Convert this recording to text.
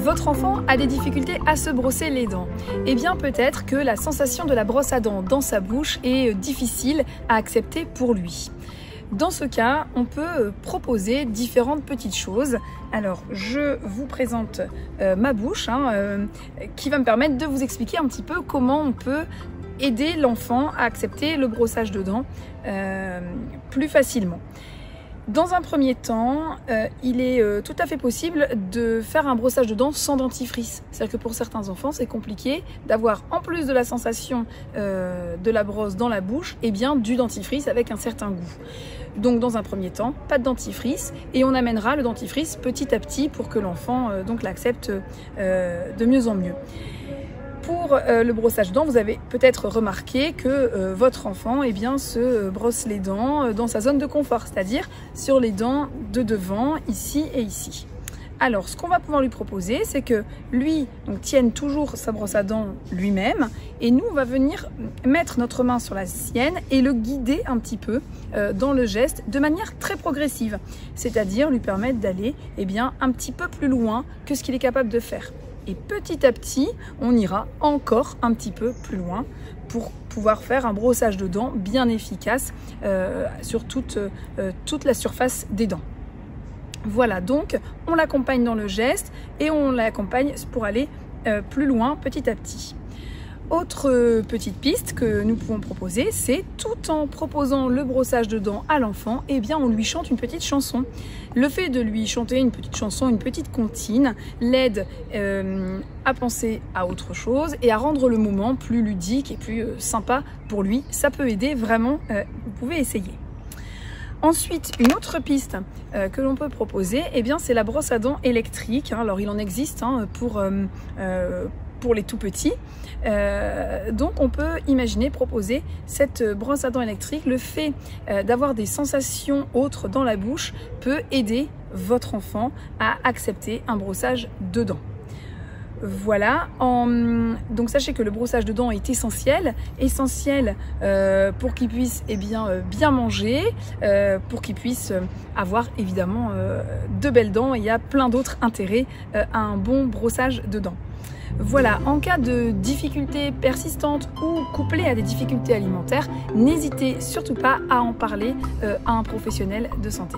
Votre enfant a des difficultés à se brosser les dents. Eh bien peut-être que la sensation de la brosse à dents dans sa bouche est difficile à accepter pour lui. Dans ce cas, on peut proposer différentes petites choses. Alors, je vous présente ma bouche qui va me permettre de vous expliquer un petit peu comment on peut aider l'enfant à accepter le brossage de dents plus facilement. Dans un premier temps, il est tout à fait possible de faire un brossage de dents sans dentifrice. C'est-à-dire que pour certains enfants, c'est compliqué d'avoir, en plus de la sensation de la brosse dans la bouche, eh bien du dentifrice avec un certain goût. Donc dans un premier temps, pas de dentifrice et on amènera le dentifrice petit à petit pour que l'enfant l'accepte de mieux en mieux. Pour le brossage de dents, vous avez peut-être remarqué que votre enfant se brosse les dents dans sa zone de confort, c'est-à-dire sur les dents de devant, ici et ici. Alors, ce qu'on va pouvoir lui proposer, c'est que lui tienne toujours sa brosse à dents lui-même et nous, on va venir mettre notre main sur la sienne et le guider un petit peu dans le geste de manière très progressive, c'est-à-dire lui permettre d'aller un petit peu plus loin que ce qu'il est capable de faire. Et petit à petit, on ira encore un petit peu plus loin pour pouvoir faire un brossage de dents bien efficace sur toute la surface des dents. Voilà, donc on l'accompagne dans le geste et on l'accompagne pour aller plus loin petit à petit. Autre petite piste que nous pouvons proposer, c'est tout en proposant le brossage de dents à l'enfant, on lui chante une petite chanson. Le fait de lui chanter une petite chanson, une petite comptine, l'aide à penser à autre chose et à rendre le moment plus ludique et plus sympa pour lui. Ça peut aider vraiment, vous pouvez essayer. Ensuite, une autre piste que l'on peut proposer, c'est la brosse à dents électrique. Alors, il en existe pour les tout petits. Donc on peut imaginer proposer cette brosse à dents électrique. Le fait d'avoir des sensations autres dans la bouche peut aider votre enfant à accepter un brossage de dents. Voilà, donc sachez que le brossage de dents est essentiel pour qu'il puisse bien manger, pour qu'il puisse avoir évidemment de belles dents. Il y a plein d'autres intérêts à un bon brossage de dents. Voilà, en cas de difficultés persistantes ou couplées à des difficultés alimentaires, n'hésitez surtout pas à en parler à un professionnel de santé.